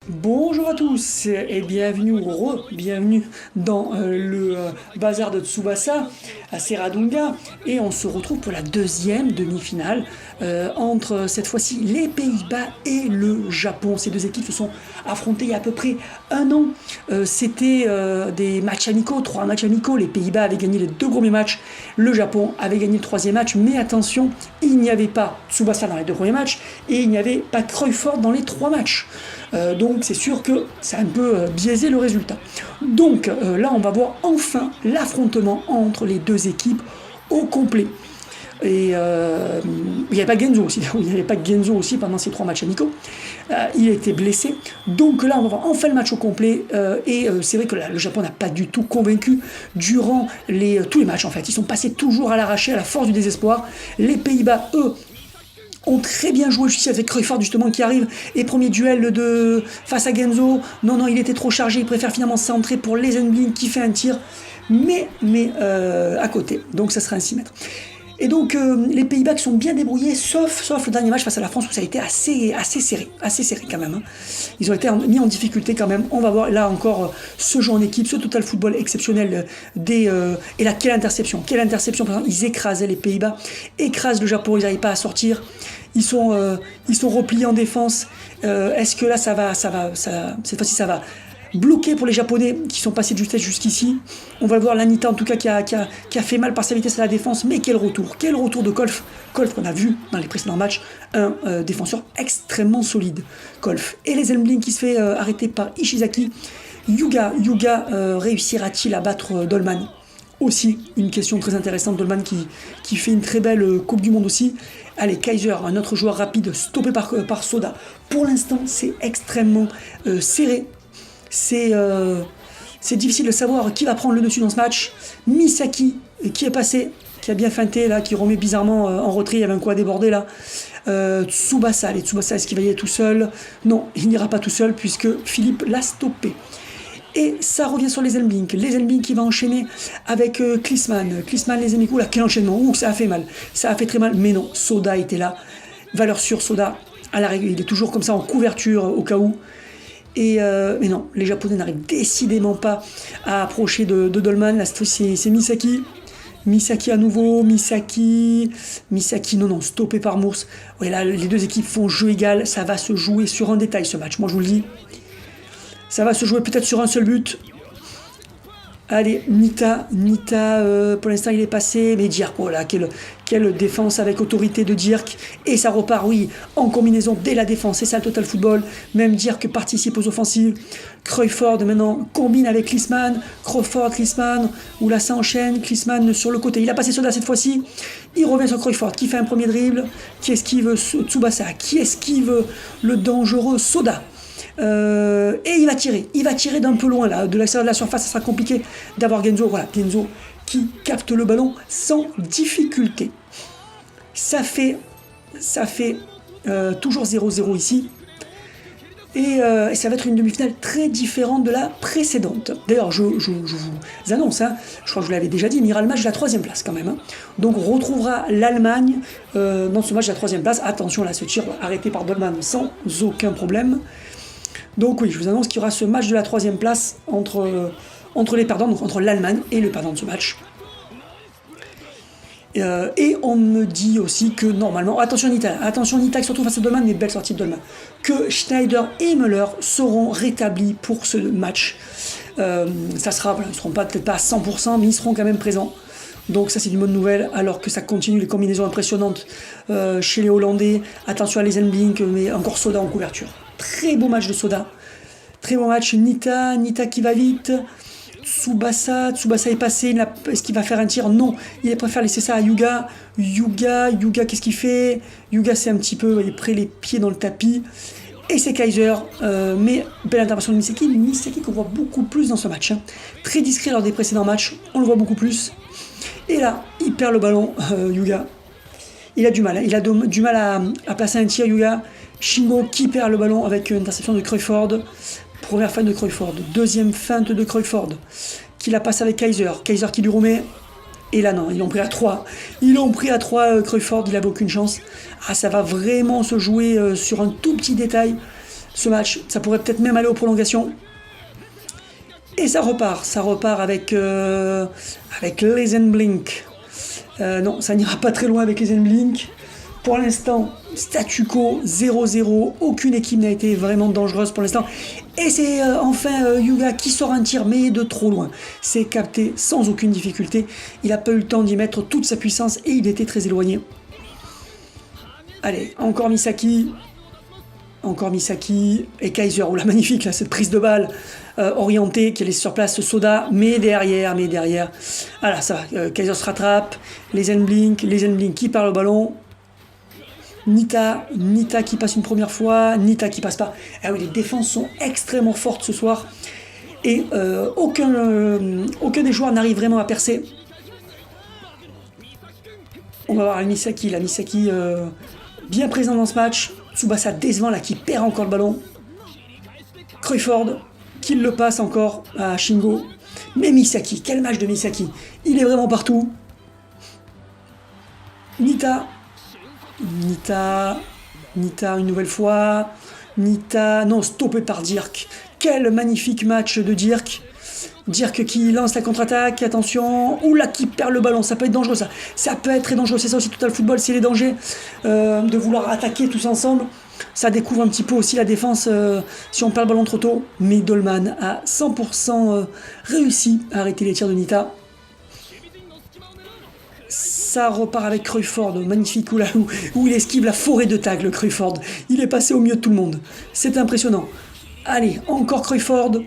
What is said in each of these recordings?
Bonjour à tous et bienvenue dans le bazar de Tsubasa à Serradunga, et on se retrouve pour la deuxième demi-finale entre cette fois-ci les Pays-Bas et le Japon. Ces deux équipes se sont affrontées il y a à peu près un an. C'était des matchs amicaux, 3 matchs amicaux. Les Pays-Bas avaient gagné les 2 premiers matchs, le Japon avait gagné le 3e match, mais attention, il n'y avait pas Tsubasa dans les 2 premiers matchs et il n'y avait pas Cruyfford dans les 3 matchs. Donc c'est sûr que ça a un peu biaisé le résultat. Donc là on va voir enfin l'affrontement entre les deux équipes au complet. Et il n'y avait pas Genzo aussi, il n'y avait pas Genzo aussi pendant ces 3 matchs amicaux. Il a été blessé. Donc là on va voir enfin le match au complet. C'est vrai que là, le Japon n'a pas du tout convaincu durant tous les matchs en fait. Ils sont passés toujours à l'arraché, à la force du désespoir. Les Pays-Bas, eux, ont très bien joué jusqu'ici avec Cruyfford justement qui arrive, et premier duel face à Genzo. Non, il était trop chargé, il préfère finalement centrer pour Lezenblin qui fait un tir, mais à côté, donc ça sera un 6 mètres. Et donc les Pays-Bas qui sont bien débrouillés, sauf le dernier match face à la France où ça a été assez serré quand même. Ils ont été mis en difficulté quand même. On va voir là encore ce jeu en équipe, ce total football exceptionnel et là quelle interception par exemple, ils écrasaient les Pays-Bas, écrasent le Japon, ils n'arrivent pas à sortir. Ils sont repliés en défense. Est-ce que là cette fois-ci ça va bloquer pour les Japonais qui sont passés de justesse jusqu'ici? On va le voir, l'Anita en tout cas qui a fait mal par sa vitesse à la défense, mais quel retour de Kolf qu'on a vu dans les précédents matchs, un défenseur extrêmement solide, Kolf. Et les Elmblin qui se fait arrêter par Ishizaki. Yuga réussira-t-il à battre Dolman? Aussi une question très intéressante, Dolman qui fait une très belle Coupe du Monde aussi. Allez, Kaiser, un autre joueur rapide, stoppé par Soda. Pour l'instant, c'est extrêmement serré. C'est difficile de savoir qui va prendre le dessus dans ce match. Misaki, qui est passé, qui a bien feinté, là, qui remet bizarrement en retrait, il y avait un coup à déborder là. Tsubasa, est-ce qu'il va y aller tout seul? Non, il n'ira pas tout seul puisque Philippe l'a stoppé. Et ça revient sur les Elmblink qui va enchaîner avec Klinsmann, les amis, là, quel enchaînement, ça a fait mal, ça a fait très mal, mais non, Soda était là, valeur sûre, Soda, à la règle, il est toujours comme ça en couverture au cas où. Mais non, les Japonais n'arrivent décidément pas à approcher de Dolman. Là, c'est Misaki à nouveau, Misaki, non, stoppé par Mours. Ouais, là, les deux équipes font jeu égal, ça va se jouer sur un détail ce match, moi je vous le dis. Ça va se jouer peut-être sur un seul but. Allez, Nita, pour l'instant il est passé, mais Dirk, oh là, quelle défense avec autorité de Dirk, et ça repart, oui, en combinaison dès la défense, c'est ça le total football, même Dirk participe aux offensives. Cruyfford maintenant combine avec Klinsmann, Klinsmann, où là ça enchaîne, Klinsmann sur le côté, il a passé Soda cette fois-ci, il revient sur Cruyfford, qui fait un premier dribble, qui esquive Tsubasa, qui esquive le dangereux Soda. Et il va tirer d'un peu loin là, de l'extérieur de la surface, ça sera compliqué d'avoir Genzo, qui capte le ballon sans difficulté. Ça fait toujours 0-0 ici, et ça va être une demi-finale très différente de la précédente. D'ailleurs, je vous annonce, je crois que je vous l'avais déjà dit, il ira le match de la 3e place quand même. Donc on retrouvera l'Allemagne dans ce match de la 3e place. Attention là, ce tir arrêté par Dolman sans aucun problème. Donc oui, je vous annonce qu'il y aura ce match de la 3e place entre les perdants, donc entre l'Allemagne et le perdant de ce match. Et on me dit aussi que normalement, attention Nita qui se retrouve face à Dolman, mais belle sortie de Dolman, que Schneider et Müller seront rétablis pour ce match. Ça sera, ils ne seront peut-être pas à 100%, mais ils seront quand même présents. Donc ça c'est une bonne nouvelle, alors que ça continue les combinaisons impressionnantes chez les Hollandais. Attention à les Elmblink, mais encore Soda en couverture. Très beau match de Soda. Très bon match. Nita qui va vite. Tsubasa est passé. Est-ce qu'il va faire un tir? Non. Il préfère laisser ça à Yuga. Yuga, qu'est-ce qu'il fait? Yuga, c'est un petit peu, il est près les pieds dans le tapis. Et c'est Kaiser. Mais belle intervention de Misaki qu'on voit beaucoup plus dans ce match. Très discret lors des précédents matchs. On le voit beaucoup plus. Et là, il perd le ballon, Yuga. Il a du mal. Il a du mal à placer un tir, Yuga. Shingo qui perd le ballon avec une interception de Cruyfford. Première feinte de Cruyfford. Deuxième feinte de Cruyfford. Qui la passe avec Kaiser. Kaiser qui lui remet. Et là non, ils l'ont pris à 3. Cruyfford, il n'avait aucune chance. Ah, ça va vraiment se jouer sur un tout petit détail. ce match. Ça pourrait peut-être même aller aux prolongations. Et ça repart avec Lezenblink. Non, ça n'ira pas très loin avec Lezenblink. Pour l'instant, statu quo, 0-0. Aucune équipe n'a été vraiment dangereuse pour l'instant. Et c'est enfin Hyuga qui sort un tir, mais de trop loin. C'est capté sans aucune difficulté. Il n'a pas eu le temps d'y mettre toute sa puissance et il était très éloigné. Allez, encore Misaki. Encore Misaki et Kaiser. Oula, magnifique là, cette prise de balle orientée qui est laissée sur place. Soda, mais derrière. Voilà, ça va. Kaiser se rattrape. Lezenblink qui perd le ballon. Nita qui passe une première fois. Nita qui passe pas. Ah oui, les défenses sont extrêmement fortes ce soir. Et aucun des joueurs n'arrive vraiment à percer. On va voir la Misaki bien présent dans ce match. Tsubasa décevant là qui perd encore le ballon. Crawford qui le passe encore à Shingo. Mais Misaki, quel match de Misaki. Il est vraiment partout. Nita une nouvelle fois. Nita, non, stoppé par Dirk. Quel magnifique match de Dirk. Dirk qui lance la contre-attaque, attention, oula qui perd le ballon, ça peut être dangereux ça. Ça peut être très dangereux, c'est ça aussi tout à le football, c'est les dangers de vouloir attaquer tous ensemble. Ça découvre un petit peu aussi la défense si on perd le ballon trop tôt. Mais Dolman a 100% réussi à arrêter les tirs de Nita. Ça repart avec Crawford, magnifique où il esquive la forêt de tags, le Crawford. Il est passé au milieu de tout le monde. C'est impressionnant. Allez, encore Crawford.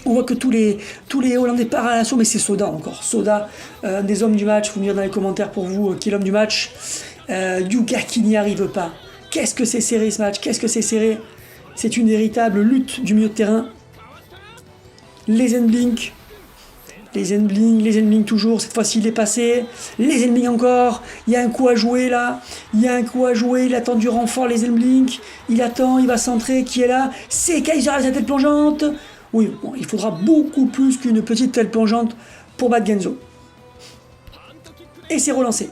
On voit que tous les Hollandais partent à l'assaut, mais c'est Soda encore. Soda, un des hommes du match. Vous me direz dans les commentaires pour vous qui est l'homme du match. Hyuga qui n'y arrive pas. Qu'est-ce que c'est serré ce match? Qu'est-ce que c'est serré? C'est une véritable lutte du milieu de terrain. Lezenblink toujours, cette fois-ci il est passé. Lezenblink encore, il y a un coup à jouer là. Il attend du renfort Lezenblink. Il attend, il va centrer, qui est là? C'est Kaiser avec sa tête plongeante. Oui, bon, il faudra beaucoup plus qu'une petite tête plongeante pour battre Genzo. Et c'est relancé.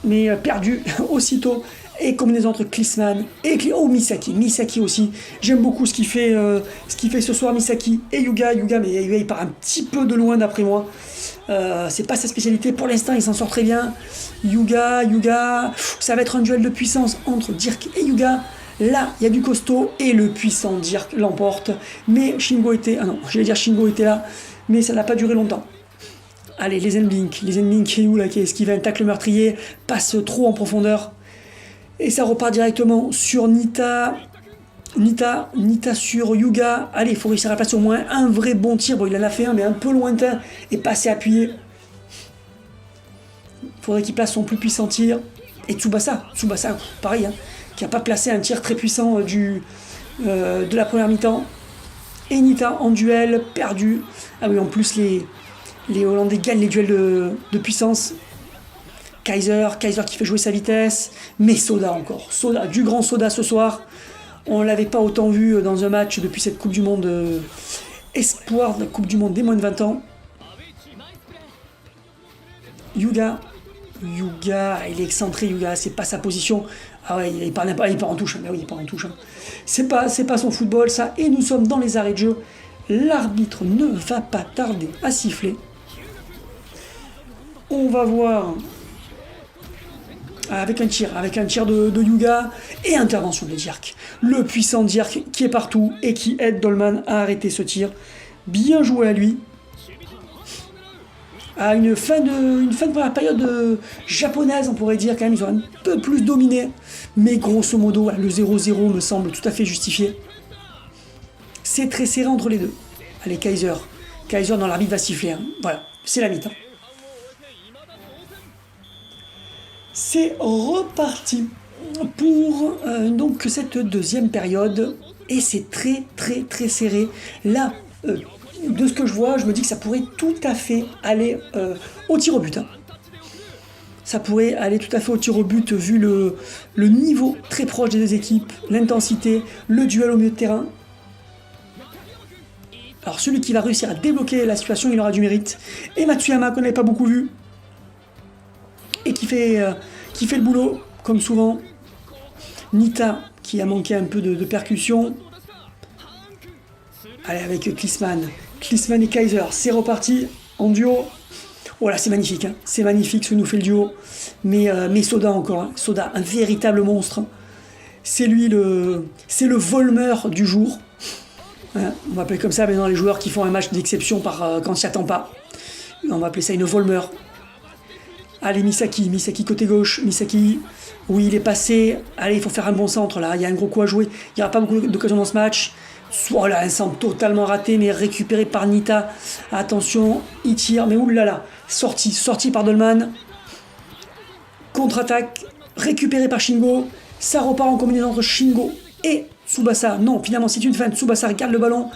Mais perdu aussitôt. Et combinaison entre Klinsmann et Misaki aussi. J'aime beaucoup ce qu'il fait ce soir Misaki et Hyuga, mais Hyuga il part un petit peu de loin d'après moi. C'est pas sa spécialité pour l'instant, il s'en sort très bien. Hyuga, ça va être un duel de puissance entre Dirk et Hyuga. Là, il y a du costaud et le puissant Dirk l'emporte. Mais Shingo était là, mais ça n'a pas duré longtemps. Allez, Lezenblink qui est où là, qui esquive un tacle meurtrier, passe trop en profondeur. Et ça repart directement sur Nita sur Hyuga. Allez, il faut réussir à placer au moins un vrai bon tir. Bon, il en a fait un, mais un peu lointain et pas assez appuyé. Il faudrait qu'il place son plus puissant tir. Et Tsubasa, pareil, hein, qui n'a pas placé un tir très puissant de la première mi-temps. Et Nita en duel, perdu. Ah oui, en plus, les Hollandais gagnent les duels de puissance. Kaiser qui fait jouer sa vitesse, mais Soda du grand Soda ce soir. On ne l'avait pas autant vu dans un match depuis cette Coupe du Monde espoir de la Coupe du Monde des moins de 20 ans. Hyuga, il est excentré, Hyuga, c'est pas sa position. Ah ouais, il part en touche. Mais oui, il part en touche. C'est pas son football ça. Et nous sommes dans les arrêts de jeu. L'arbitre ne va pas tarder à siffler. On va voir. Avec un tir de Hyuga et intervention de Dirk. Le puissant Dirk qui est partout et qui aide Dolman à arrêter ce tir. Bien joué à lui. À une fin de première période japonaise, on pourrait dire quand même, ils ont un peu plus dominé. Mais grosso modo, le 0-0 me semble tout à fait justifié. C'est très serré entre les deux. Allez, Kaiser dans l'arbitre va siffler. Hein. Voilà, c'est la mi-temps. C'est reparti pour donc cette deuxième période et c'est très très très serré. Là, de ce que je vois, je me dis que ça pourrait tout à fait aller au tir au but. Hein. Ça pourrait aller tout à fait au tir au but vu le niveau très proche des deux équipes, l'intensité, le duel au milieu de terrain. Alors celui qui va réussir à débloquer la situation, il aura du mérite. Et Matsuyama, qu'on n'avait pas beaucoup vu, et qui fait le boulot, comme souvent. Nita qui a manqué un peu de percussion. Allez, avec Klinsmann. Klinsmann et Kaiser, c'est reparti en duo. Oh là, c'est magnifique, hein. C'est magnifique ce que nous fait le duo. Mais Soda encore, hein. Soda, un véritable monstre. C'est lui c'est le volmeur du jour. Hein, on va appeler comme ça maintenant les joueurs qui font un match d'exception quand on s'y attend pas. On va appeler ça une volmeur. Allez, Misaki côté gauche, Misaki, oui, il est passé. Allez, il faut faire un bon centre là, il y a un gros coup à jouer. Il n'y aura pas beaucoup d'occasions dans ce match. Soit là, un centre totalement raté, mais récupéré par Nita. Attention, il tire, mais oulala, sorti par Dolman. Contre-attaque, récupéré par Shingo. Ça repart en combinaison entre Shingo et Tsubasa. Non, finalement, c'est une feinte. Tsubasa regarde le ballon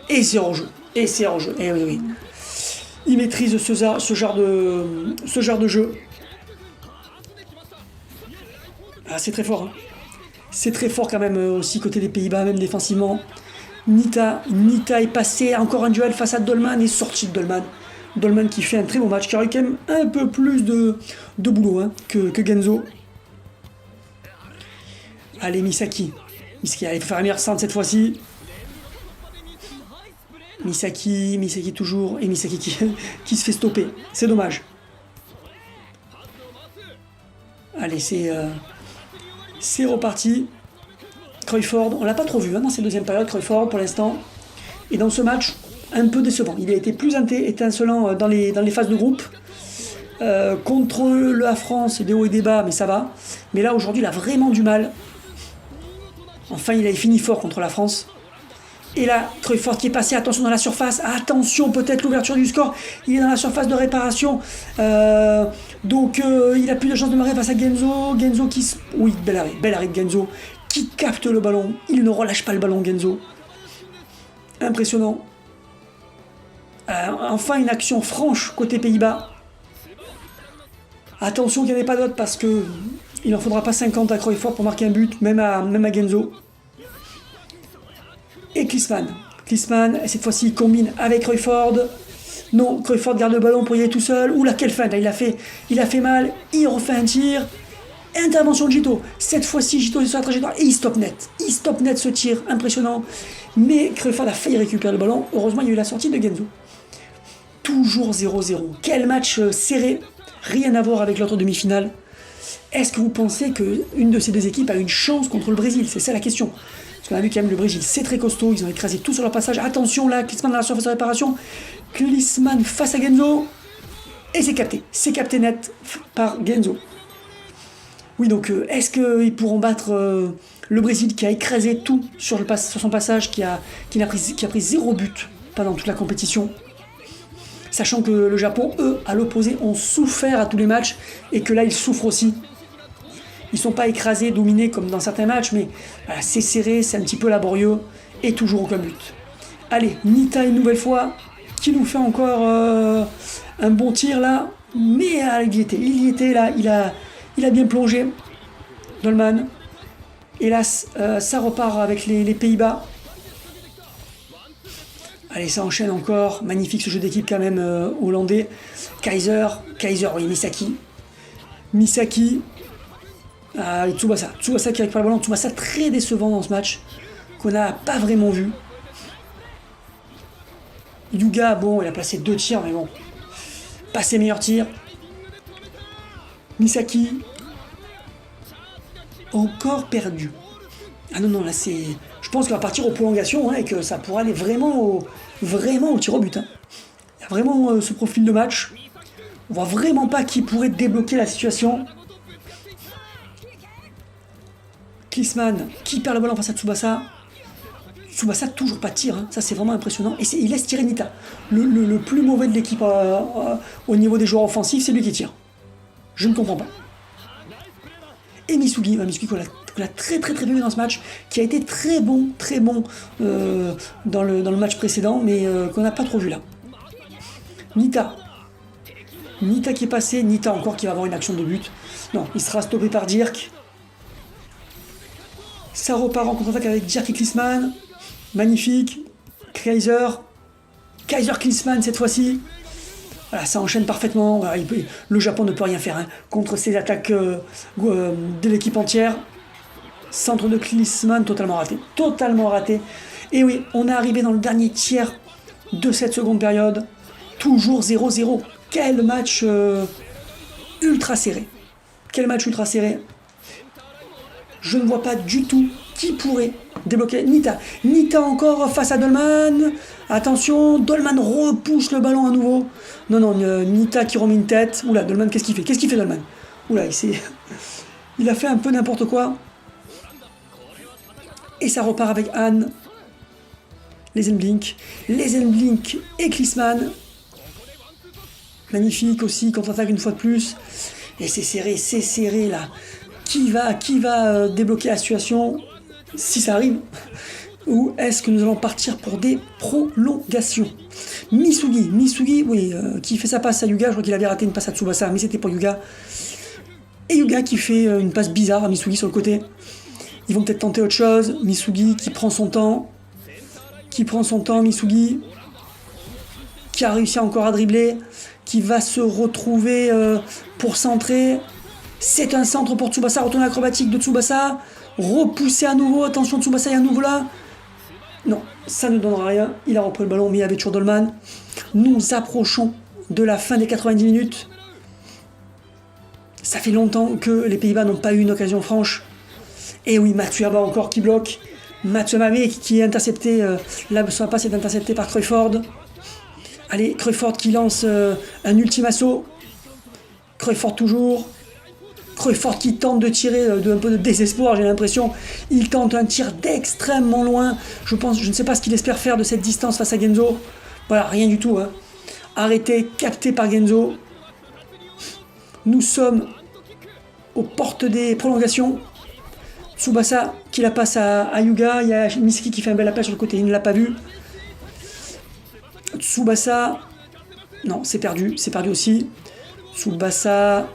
et c'est hors jeu. Et oui, oui. Il maîtrise ce genre de jeu. Ah, c'est très fort. Hein. C'est très fort quand même aussi côté des Pays-Bas, même défensivement. Nita est passé, encore un duel face à Dolman et sorti de Dolman. Dolman qui fait un très bon match, qui aurait quand même un peu plus de boulot hein, que Genzo. Allez, Misaki, allez, il faut faire un meilleur centre cette fois-ci. Misaki toujours, et Misaki qui se fait stopper. C'est dommage. Allez, c'est reparti. Crawford, on l'a pas trop vu hein, dans cette deuxième période, Crawford pour l'instant. Et dans ce match, un peu décevant. Il a été plus étincelant dans les phases de groupe. Contre la France, des hauts et des bas, mais ça va. Mais là, aujourd'hui, il a vraiment du mal. Enfin, il a fini fort contre la France. Et là, Crawford qui est passé, attention dans la surface. Attention, peut-être l'ouverture du score. Il est dans la surface de réparation. Donc, il a plus de chance de marrer face à Genzo. Genzo qui... Oui, bel arrêt de Genzo. Qui capte le ballon. Il ne relâche pas le ballon, Genzo. Impressionnant. Enfin, une action franche côté Pays-Bas. Attention qu'il n'y en ait pas d'autre parce que il n'en faudra pas 50 à Crawford pour marquer un but, même à Genzo. Et Klinsmann, cette fois-ci, il combine avec Crawford. Non, Crawford garde le ballon pour y aller tout seul. Oula, quelle feinte, il a fait mal. Il refait un tir. Intervention de Jito. Cette fois-ci, Jito est sur la trajectoire et il stoppe net ce tir, impressionnant. Mais Crawford a failli récupérer le ballon. Heureusement, il y a eu la sortie de Genzo. Toujours 0-0. Quel match serré. Rien à voir avec l'autre demi-finale. Est-ce que vous pensez qu'une de ces deux équipes a une chance contre le Brésil? C'est ça la question. Parce qu'on a vu quand même le Brésil, c'est très costaud. Ils ont écrasé tout sur leur passage. Attention là, Klinsmann dans la surface de réparation. Klinsmann face à Genzo. Et c'est capté. C'est capté net par Genzo. Oui, donc est-ce qu'ils pourront battre le Brésil qui a écrasé tout sur son passage, qui a pris 0 but pendant toute la compétition, sachant que le Japon, eux, à l'opposé, ont souffert à tous les matchs et que là, ils souffrent aussi. Ils ne sont pas écrasés, dominés comme dans certains matchs, mais voilà, c'est serré, c'est un petit peu laborieux et toujours aucun but. Allez, Nita une nouvelle fois, qui nous fait encore un bon tir là, mais il y était là, il a bien plongé, Dolman. Hélas, ça repart avec les Pays-Bas. Allez, ça enchaîne encore. Magnifique ce jeu d'équipe quand même hollandais. Kaiser, oui, Misaki. Tsubasa qui récupère le ballon. Tsubasa très décevant dans ce match, qu'on n'a pas vraiment vu. Yuga, bon, il a placé 2 tirs, mais bon, pas ses meilleurs tirs. Misaki, encore perdu. Ah non, là c'est... Je pense qu'on va partir aux prolongations hein, et que ça pourra aller vraiment au tir au but. Hein. Il y a vraiment ce profil de match. On voit vraiment pas qui pourrait débloquer la situation. Klinsmann qui perd le ballon face à Tsubasa. Tsubasa toujours pas de tir, hein. Ça c'est vraiment impressionnant. Et il laisse tirer Nita. Le plus mauvais de l'équipe au niveau des joueurs offensifs, c'est lui qui tire. Je ne comprends pas. Et Misugi qu'on a très vu dans ce match, qui a été très bon dans le match précédent, mais qu'on n'a pas trop vu là. Nita qui est passé, Nita encore qui va avoir une action de but. Non, il sera stoppé par Dirk. Ça repart en contre-attaque avec Dirk et Klinsmann. Magnifique. Kaiser Klinsmann cette fois-ci. Voilà, ça enchaîne parfaitement. Le Japon ne peut rien faire hein, contre ces attaques de l'équipe entière. Centre de Klinsmann, totalement raté. Totalement raté. Et oui, on est arrivé dans le dernier tiers de cette seconde période. Toujours 0-0. Quel match ultra serré. Quel match ultra serré. Je ne vois pas du tout qui pourrait débloquer. Nita. Nita encore face à Dolman. Attention, Dolman repousse le ballon à nouveau. Non, Nita qui remet une tête. Oula, Dolman, qu'est-ce qu'il fait? Qu'est-ce qu'il fait, Dolman? Oula, il a fait un peu n'importe quoi. Et ça repart avec Anne. Les Enblink et Klinsmann. Magnifique aussi, contre-attaque une fois de plus. Et c'est serré là. Qui va débloquer la situation si ça arrive? Ou est-ce que nous allons partir pour des prolongations? Misugi, oui, qui fait sa passe à Yuga. Je crois qu'il avait raté une passe à Tsubasa, mais c'était pour Yuga. Et Yuga qui fait une passe bizarre à Misugi sur le côté. Ils vont peut-être tenter autre chose. Misugi qui prend son temps. Misugi qui a réussi encore à dribbler, qui va se retrouver pour centrer. C'est un centre pour Tsubasa, retourne acrobatique de Tsubasa, repoussé à nouveau, attention Tsubasa est à nouveau là. Non, ça ne donnera rien, il a repris le ballon, mais il y avait toujours Dolman. Nous approchons de la fin des 90 minutes. Ça fait longtemps que les Pays-Bas n'ont pas eu une occasion franche. Et oui, Matsuyama encore qui bloque. Matsuyama qui est intercepté, là son passe est intercepté par Cruyfford. Allez, Cruyfford qui lance un ultime assaut. Cruyfford toujours. Cruyfford qui tente de tirer un peu de désespoir, j'ai l'impression. Il tente un tir d'extrêmement loin. Je ne sais pas ce qu'il espère faire de cette distance face à Genzo. Voilà, rien du tout. Hein. Arrêté, capté par Genzo. Nous sommes aux portes des prolongations. Tsubasa qui la passe à Yuga. Il y a Misaki qui fait un bel appel sur le côté, il ne l'a pas vu. Tsubasa. Non, c'est perdu aussi. Tsubasa.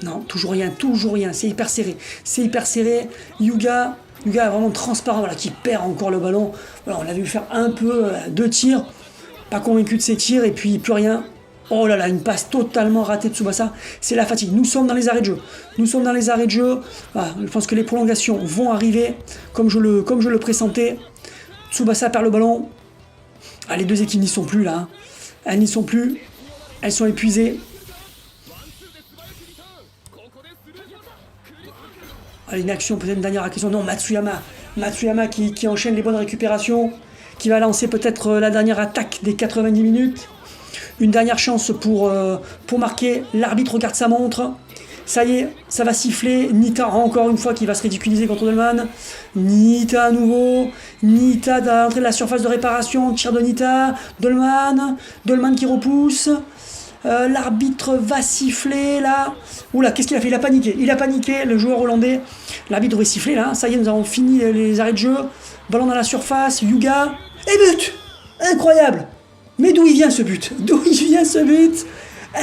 Non, toujours rien, c'est hyper serré. Yuga est vraiment transparent, voilà, qui perd encore le ballon. Voilà, on l'a vu faire un peu 2 tirs, pas convaincu de ses tirs, et puis plus rien. Oh là là, une passe totalement ratée de Tsubasa, c'est la fatigue. Nous sommes dans les arrêts de jeu. Voilà, je pense que les prolongations vont arriver, comme je le pressentais. Tsubasa perd le ballon. Ah, les deux équipes n'y sont plus là. Hein. Elles n'y sont plus, elles sont épuisées. Allez, une action, peut-être une dernière action. Non, Matsuyama qui enchaîne les bonnes récupérations, qui va lancer peut-être la dernière attaque des 90 minutes. Une dernière chance pour marquer. L'arbitre regarde sa montre. Ça y est, ça va siffler. Nita encore une fois qui va se ridiculiser contre Dolman. Nita à nouveau. Nita à l'entrée de la surface de réparation. Tir de Nita. Dolman qui repousse. L'arbitre va siffler là. Oula, qu'est-ce qu'il a fait? Il a paniqué, le joueur hollandais. L'arbitre devrait siffler là. Ça y est, nous avons fini les arrêts de jeu. Ballon dans la surface. Yuga. Et but! Incroyable! Mais d'où il vient ce but?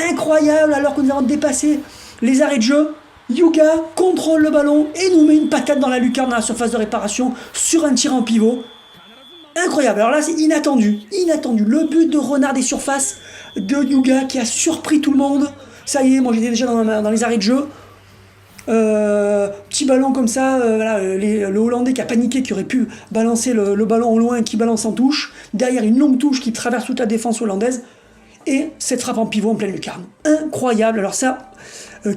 Incroyable, alors que nous avons dépassé les arrêts de jeu. Yuga contrôle le ballon et nous met une patate dans la lucarne dans la surface de réparation sur un tir en pivot. Incroyable, alors là c'est inattendu. Le but de renard des surfaces de Yuga qui a surpris tout le monde. Ça y est, moi j'étais déjà dans les arrêts de jeu. Petit ballon comme ça, voilà, le Hollandais qui a paniqué, qui aurait pu balancer le ballon au loin, qui balance en touche. Derrière une longue touche qui traverse toute la défense hollandaise. Et cette frappe en pivot en pleine lucarne. Incroyable, alors ça...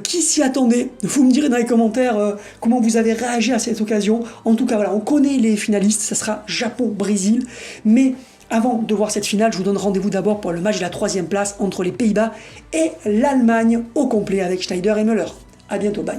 qui s'y attendait? Vous me direz dans les commentaires comment vous avez réagi à cette occasion. En tout cas, voilà, on connaît les finalistes, ça sera Japon-Brésil. Mais avant de voir cette finale, je vous donne rendez-vous d'abord pour le match de la 3e place entre les Pays-Bas et l'Allemagne au complet avec Schneider et Müller. A bientôt, bye.